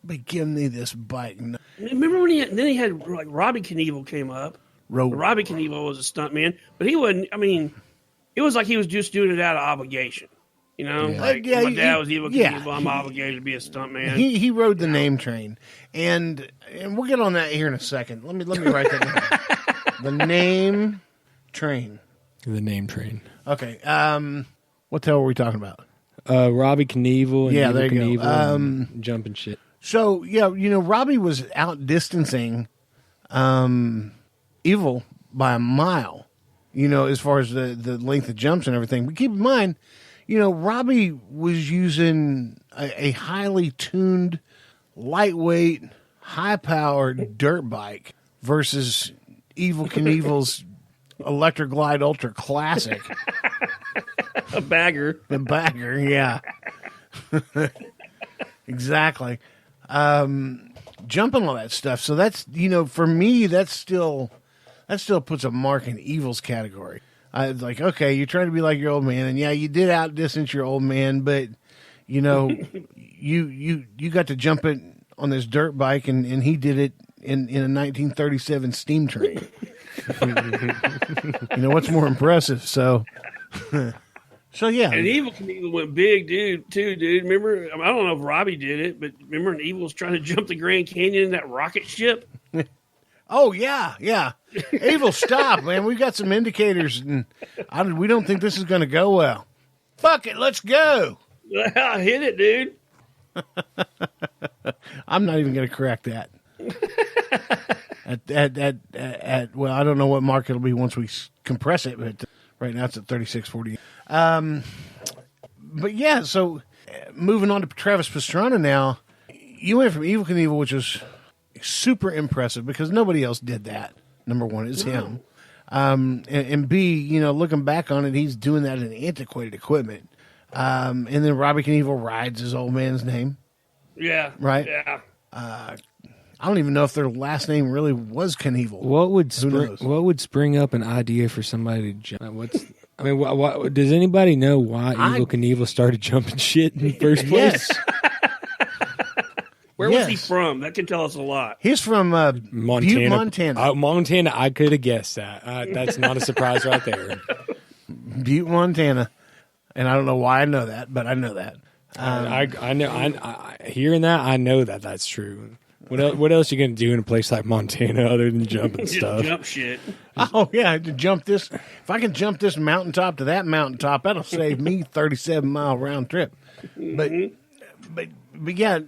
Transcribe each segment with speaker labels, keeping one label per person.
Speaker 1: But give me this bike. No.
Speaker 2: Remember when he had like Robbie Knievel came up. Robbie Knievel was a stuntman, but he wasn't. I mean, it was like he was just doing it out of obligation. You know, like my dad was Evel Knievel, I'm obligated to be a stuntman.
Speaker 1: He rode the name train, and we'll get on that here in a second. Let me write that down. The name train.
Speaker 3: The name train.
Speaker 1: Okay. What the hell were we talking about?
Speaker 3: Robbie Knievel and
Speaker 1: there you
Speaker 3: Knievel
Speaker 1: go.
Speaker 3: and jumping shit.
Speaker 1: So, Robbie was outdistancing Evel by a mile, as far as the length of jumps and everything. But keep in mind, Robbie was using a highly tuned, lightweight, high-powered dirt bike versus Evel Knievel's Electric Glide Ultra Classic.
Speaker 2: A bagger.
Speaker 1: The bagger, yeah. Exactly. Jumping all that stuff. So that's, for me, that still puts a mark in Evil's category. I was like, okay, you're trying to be like your old man, and yeah, you did outdistance your old man, but you got to jump it on this dirt bike, and he did it in a 1937 steam train. What's more impressive? So yeah.
Speaker 2: And Evel Knievel went big, dude. Remember, I don't know if Robbie did it, but remember when Evel was trying to jump the Grand Canyon in that rocket ship?
Speaker 1: Oh, yeah. Evel, stop, man. We've got some indicators, and we don't think this is going to go well. Fuck it, let's go.
Speaker 2: Hit it, dude.
Speaker 1: I'm not even going to correct that. Well, I don't know what mark it'll be once we compress it, but right now it's at 36:48. But yeah, so moving on to Travis Pastrana now, you went from Evel Knievel, which was super impressive because nobody else did that. Number one is him. And B, looking back on it, he's doing that in antiquated equipment. And then Robbie Knievel rides his old man's name.
Speaker 2: Yeah.
Speaker 1: Right?
Speaker 2: Yeah.
Speaker 1: I don't even know if their last name really was Knievel.
Speaker 3: What would spring up an idea for somebody to jump? What does anybody know why Evel Knievel started jumping shit in the first place?
Speaker 1: Yes.
Speaker 2: Where was he from? That can tell us a lot.
Speaker 1: He's from
Speaker 3: Montana.
Speaker 1: Butte, Montana.
Speaker 3: Montana, I could have guessed that. That's not a surprise right there.
Speaker 1: Butte, Montana. And I don't know why I know that, but I know that.
Speaker 3: I know. Hearing that, I know that that's true. What else are you going to do in a place like Montana other than jumping stuff?
Speaker 2: Jump shit.
Speaker 1: Oh, yeah, to jump this. If I can jump this mountaintop to that mountaintop, that'll save me 37-mile round trip. But yeah,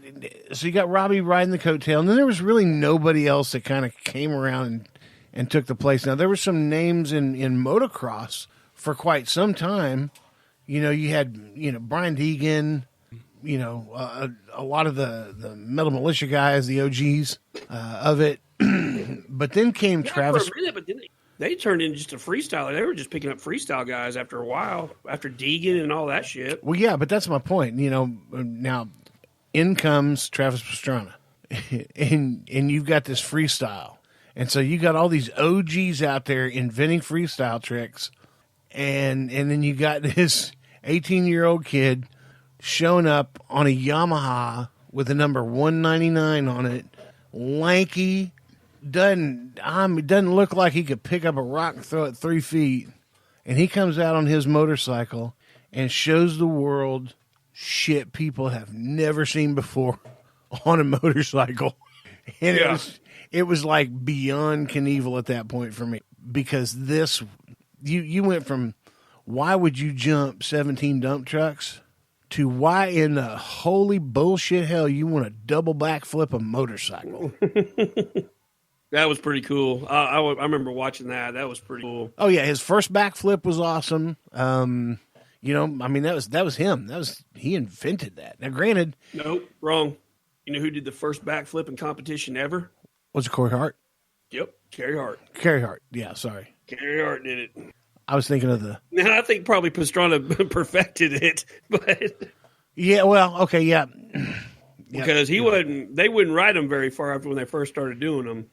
Speaker 1: so you got Robbie riding the coattail, and then there was really nobody else that kind of came around and took the place. Now, there were some names in motocross for quite some time. You had, Brian Deegan, a lot of the Metal Militia guys, the OGs of it. But then came Travis.
Speaker 2: But then they turned into just a freestyler. They were just picking up freestyle guys after a while, after Deegan and all that shit.
Speaker 1: Well, yeah, but that's my point. Now in comes Travis Pastrana, and you've got this freestyle, and so you got all these OGs out there inventing freestyle tricks, and then you got this 18-year-old kid showing up on a Yamaha with the number 199 on it, lanky, doesn't look like he could pick up a rock and throw it 3 feet, and he comes out on his motorcycle and shows the world shit people have never seen before on a motorcycle. And it was like beyond Knievel at that point for me, because this you went from why would you jump 17 dump trucks to why in the holy bullshit hell you want to double backflip a motorcycle.
Speaker 2: That was pretty cool. I remember watching that. That was pretty cool.
Speaker 1: Oh yeah, his first backflip was awesome. That was him. He invented that. Now, granted,
Speaker 2: nope, wrong. You know who did the first backflip in competition ever?
Speaker 1: Was it Corey Hart?
Speaker 2: Yep, Carey Hart.
Speaker 1: Carey Hart. Yeah, sorry.
Speaker 2: Carey Hart did it.
Speaker 1: I was thinking of the.
Speaker 2: Now I think probably Pastrana perfected it, but
Speaker 1: yeah, well, okay, yeah,
Speaker 2: because he wasn't. They wouldn't ride him very far after when they first started doing them.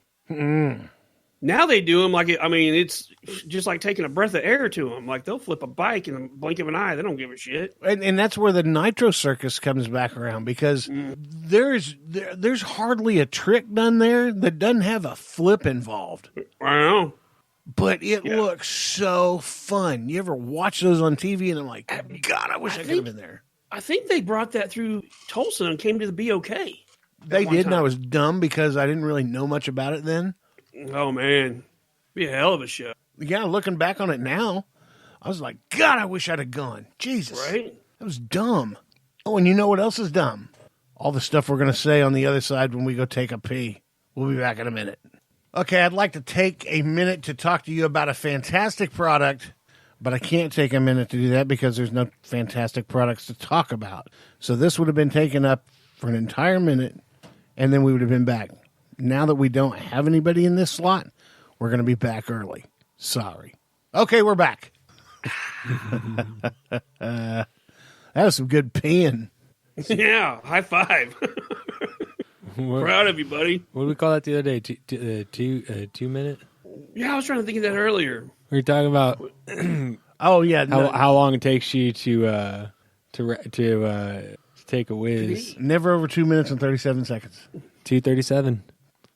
Speaker 2: Now they do them like it's just like taking a breath of air to them. Like they'll flip a bike in the blink of an eye. They don't give a shit.
Speaker 1: And that's where the nitro circus comes back around because there's hardly a trick done there that doesn't have a flip involved.
Speaker 2: I know.
Speaker 1: But it looks so fun. You ever watch those on TV and I'm like, God, I wish I could have been there.
Speaker 2: I think they brought that through Tulsa and came to the BOK.
Speaker 1: They did, and I was dumb because I didn't really know much about it then.
Speaker 2: Oh, man. Be a hell of a show.
Speaker 1: Yeah, looking back on it now, I was like, God, I wish I'd have gone. Jesus.
Speaker 2: Right?
Speaker 1: That was dumb. Oh, and you know what else is dumb? All the stuff we're going to say on the other side when we go take a pee. We'll be back in a minute. Okay, I'd like to take a minute to talk to you about a fantastic product, but I can't take a minute to do that because there's no fantastic products to talk about. So this would have been taken up for an entire minute, and then we would have been back. Now that we don't have anybody in this slot, we're going to be back early. Sorry. Okay, we're back. That was some good peeing.
Speaker 2: Yeah, high five. Proud of you, buddy.
Speaker 3: What did we call that the other day? 2 minute?
Speaker 2: Yeah, I was trying to think of that earlier.
Speaker 3: We were talking about how long it takes you to take a whiz.
Speaker 1: Never over 2 minutes and 37 seconds.
Speaker 3: 2:37.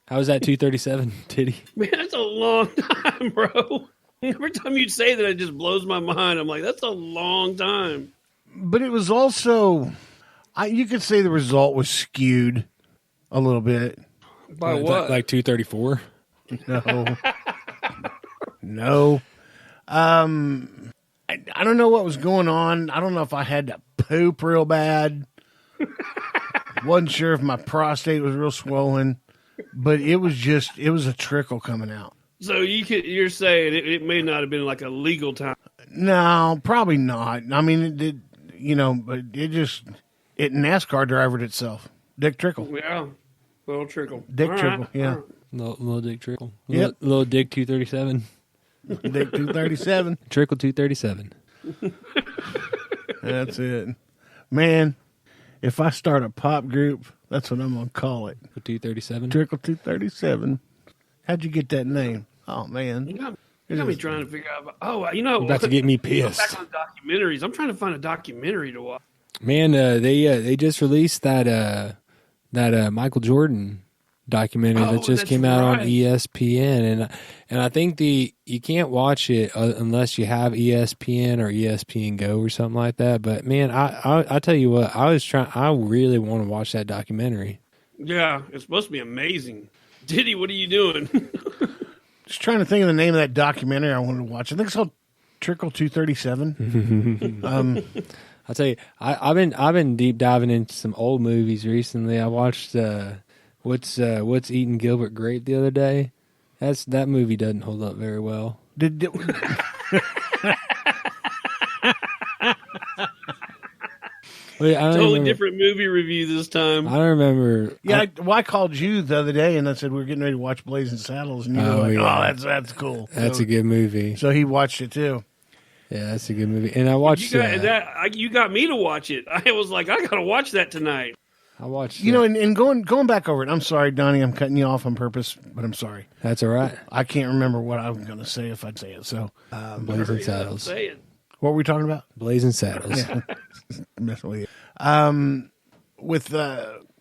Speaker 3: How was that 2:37, Titty?
Speaker 2: Man, that's a long time, bro. Every time you say that, it just blows my mind. I'm like, that's a long time.
Speaker 1: But it was also, you could say the result was skewed a little bit.
Speaker 2: By what?
Speaker 3: Like 2:34?
Speaker 1: No. I don't know what was going on. I don't know if I had to poop real bad. Wasn't sure if my prostate was real swollen, but it was a trickle coming out.
Speaker 2: So you're saying it may not have been like a legal time?
Speaker 1: No, probably not. I mean, it did, but it NASCAR drivered itself. Dick Trickle.
Speaker 2: Yeah, little trickle.
Speaker 1: Dick Trickle, yeah.
Speaker 3: Little Dick Trickle.
Speaker 1: Yep.
Speaker 3: Little Dick 237.
Speaker 1: Dick 237.
Speaker 3: Trickle 237.
Speaker 1: That's it. Man, if I start a pop group, that's what I'm going to call it.
Speaker 3: 237?
Speaker 1: Trickle 237. How'd you get that name? Oh, man.
Speaker 2: You got me trying to figure out.
Speaker 3: About to get me pissed.
Speaker 2: Back on documentaries. I'm trying to find a documentary to watch.
Speaker 3: Man, they just released that Michael Jordan documentary that just came out on ESPN, and I think you can't watch it unless you have ESPN or ESPN Go or something like that. But man, I tell you what, I really want to watch that documentary.
Speaker 2: Yeah, it's supposed to be amazing. Diddy, what are you doing?
Speaker 1: Just trying to think of the name of that documentary I wanted to watch. I think it's called Trickle 237.
Speaker 3: I'll tell you, I've been deep diving into some old movies recently. I watched What's Eating Gilbert Grape the other day. That movie doesn't hold up very well.
Speaker 2: Totally different movie review this time.
Speaker 3: I don't remember.
Speaker 1: Yeah, I called you the other day and I said we were getting ready to watch Blazing Saddles, and you were like, "Oh, that's cool."
Speaker 3: That's a good movie.
Speaker 1: So he watched it too.
Speaker 3: Yeah, that's a good movie. And I watched
Speaker 2: you got me to watch it. I was like, I got to watch that tonight.
Speaker 3: I watched.
Speaker 1: And going back over it. I'm sorry, Donnie. I'm cutting you off on purpose, but I'm sorry.
Speaker 3: That's all right.
Speaker 1: I can't remember what I was going to say if I'd say it. So,
Speaker 3: Blazing Saddles.
Speaker 2: Say it.
Speaker 1: What were we talking about?
Speaker 3: Blazing Saddles.
Speaker 1: Yeah. Messing with you. With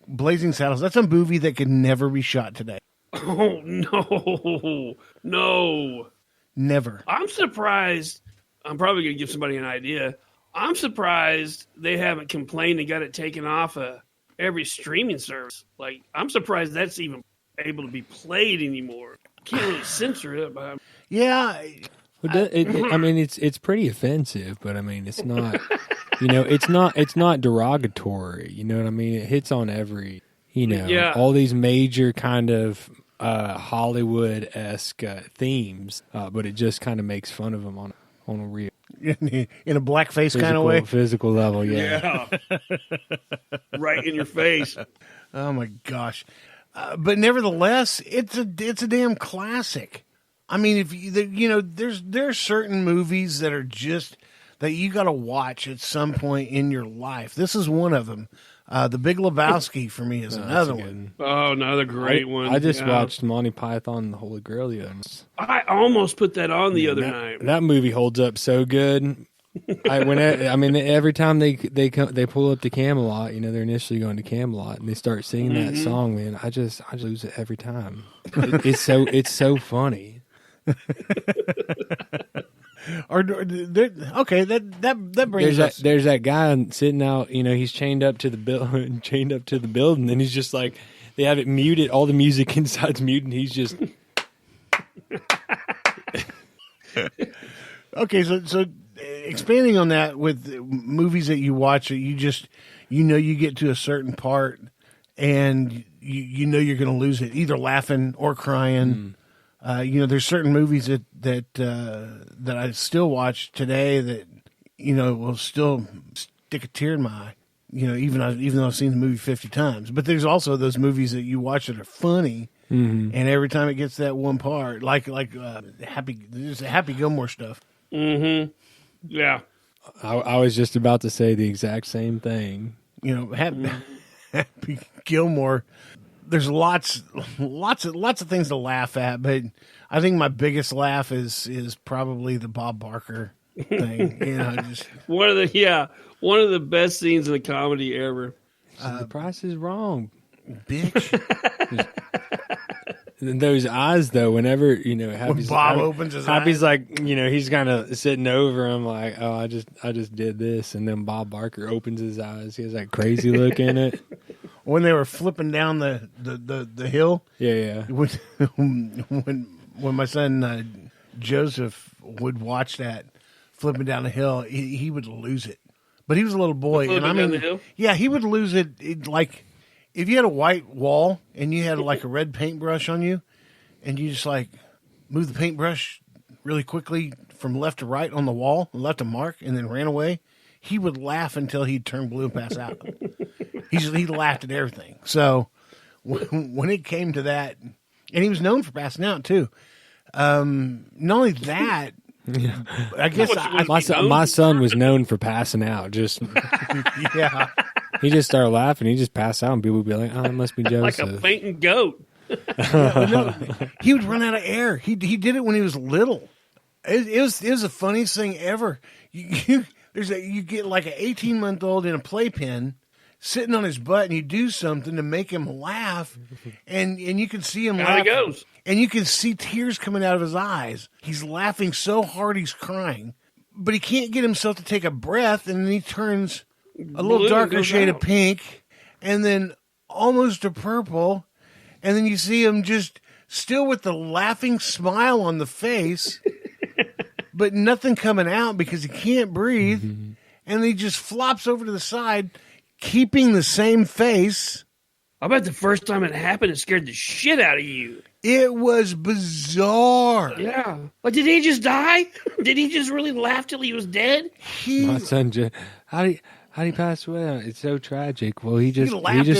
Speaker 1: Blazing Saddles, that's a movie that could never be shot today.
Speaker 2: Oh no,
Speaker 1: never.
Speaker 2: I'm surprised. I'm probably going to give somebody an idea. I'm surprised they haven't complained and got it taken off every streaming service. Like, I'm surprised that's even able to be played anymore. Can't really censor it, but
Speaker 1: yeah.
Speaker 3: I mean, it's pretty offensive, but I mean, it's not. It's not derogatory. You know what I mean? It hits on every. All these major kind of Hollywood-esque themes, but it just kind of makes fun of them on a real.
Speaker 1: In a blackface kind of way?
Speaker 3: Physical level, yeah.
Speaker 2: Right in your face.
Speaker 1: Oh, my gosh. But nevertheless, it's a damn classic. I mean, there's certain movies that are just that you got to watch at some point in your life. This is one of them. The Big Lebowski for me is another one.
Speaker 2: Oh, another great one.
Speaker 3: I just watched Monty Python and the Holy Grail the other night.
Speaker 2: I almost put that on the other night.
Speaker 3: That movie holds up so good. Every time they pull up to Camelot, they're initially going to Camelot and they start singing that song, man. I just lose it every time. It's so funny.
Speaker 1: Okay, that brings us.
Speaker 3: There's that guy sitting out. He's chained up to the building, and he's just like, they have it muted. All the music inside's muted. And he's just.
Speaker 1: Okay, so expanding on that with movies that you watch, you get to a certain part, and you're going to lose it, either laughing or crying. There's certain movies that I still watch today that will still stick a tear in my eye. Even though I've seen the movie 50 times. But there's also those movies that you watch that are funny, and every time it gets that one part, like Happy Gilmore stuff.
Speaker 2: Mm-hmm. Yeah.
Speaker 3: I was just about to say the exact same thing.
Speaker 1: Happy Gilmore. There's lots of things to laugh at, but I think my biggest laugh is probably the Bob Barker thing.
Speaker 2: One of the best scenes in a comedy ever.
Speaker 3: The Price is Wrong,
Speaker 1: bitch.
Speaker 3: Those eyes, though, whenever Happy's,
Speaker 1: when Bob opens his
Speaker 3: Happy's
Speaker 1: eyes,
Speaker 3: like he's kind of sitting over him, like, oh, I just did this, and then Bob Barker opens his eyes. He has that crazy look in it.
Speaker 1: When they were flipping down the hill,
Speaker 3: yeah.
Speaker 1: When my son Joseph would watch that flipping down the hill, he would lose it. But he was a little boy, and
Speaker 2: down the hill?
Speaker 1: Yeah, he would lose it like. If you had a white wall and you had like a red paintbrush on you, and you just like move the paintbrush really quickly from left to right on the wall, and left a mark, and then ran away, he would laugh until he'd turn blue and pass out. He laughed at everything. So when it came to that, and he was known for passing out too. Not only that, I guess
Speaker 3: my son was known for passing out. Just
Speaker 1: yeah.
Speaker 3: He just started laughing. He just passed out, and people would be like, "Oh, it must be Joseph."
Speaker 2: Like a fainting goat.
Speaker 1: He would run out of air. He did it when he was little. It was the funniest thing ever. You get like an 18-month-old in a playpen sitting on his butt, and you do something to make him laugh, and you can see him laugh.
Speaker 2: Goes.
Speaker 1: And you can see tears coming out of his eyes. He's laughing so hard he's crying, but he can't get himself to take a breath, and then he turns a little darker shade of pink, and then almost a purple, and then you see him just still with the laughing smile on the face, but nothing coming out because he can't breathe, and he just flops over to the side, keeping the same face.
Speaker 2: I bet the first time it happened, it scared the shit out of you.
Speaker 1: It was bizarre.
Speaker 2: Yeah. Like, did he just die? Did he just really laugh till he was dead?
Speaker 3: My son, how did he pass away? It's so tragic. Well, he just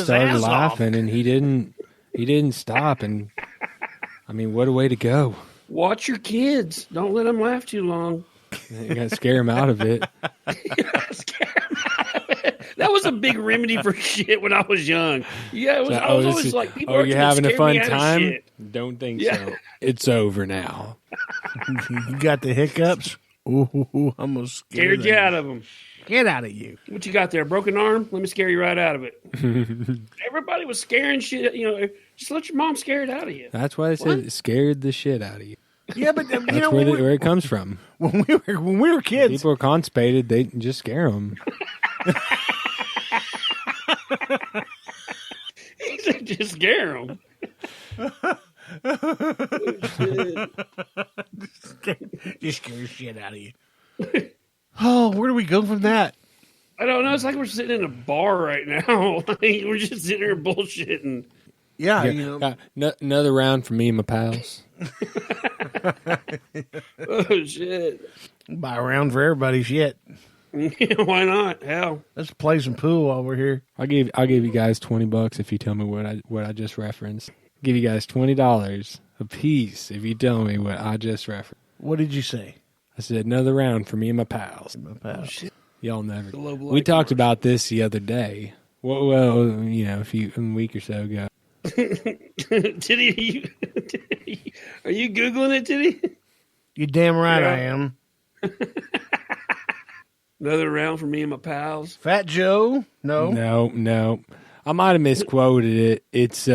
Speaker 3: started laughing, and he didn't stop. And I mean, what a way to go!
Speaker 2: Watch your kids. Don't let them laugh too long.
Speaker 3: You got to scare him out of it.
Speaker 2: That was a big remedy for shit when I was young. Yeah, it was. I was always like, people are
Speaker 3: you having a fun time? Don't think so. It's over now.
Speaker 1: You got the hiccups? Ooh, I'm gonna
Speaker 2: scared you out of them.
Speaker 1: Get out of you.
Speaker 2: What you got there? Broken arm? Let me scare you right out of it. Everybody was scaring shit. Just let your mom scare it out of you.
Speaker 3: That's why I said it scared the shit out of you.
Speaker 1: Yeah, but
Speaker 3: that's where it comes from.
Speaker 1: When we were kids,
Speaker 3: people are constipated. They just scare them.
Speaker 2: He said, just scare them.
Speaker 1: Just scare the shit out of you. Oh, where do we go from that?
Speaker 2: I don't know. It's like we're sitting in a bar right now. We're just sitting here bullshitting.
Speaker 1: Yeah,
Speaker 3: another round for me and my pals.
Speaker 2: Oh, shit.
Speaker 1: Buy a round for everybody, shit.
Speaker 2: Yeah, why not? Hell.
Speaker 1: Let's play some pool while we're here.
Speaker 3: I'll give you guys $20 if you tell me what I just referenced. I'll give you guys $20 a piece if you tell me what I just referenced.
Speaker 1: What did you say?
Speaker 3: I said another round for me and my pals.
Speaker 1: My pals.
Speaker 2: Oh, shit.
Speaker 3: Y'all never. We talked about this the other day. Well, a week or so ago.
Speaker 2: Titty, are you Googling it, Titty?
Speaker 1: You damn right I am.
Speaker 2: Another round for me and my pals.
Speaker 1: Fat Joe? No.
Speaker 3: I might have misquoted it. It's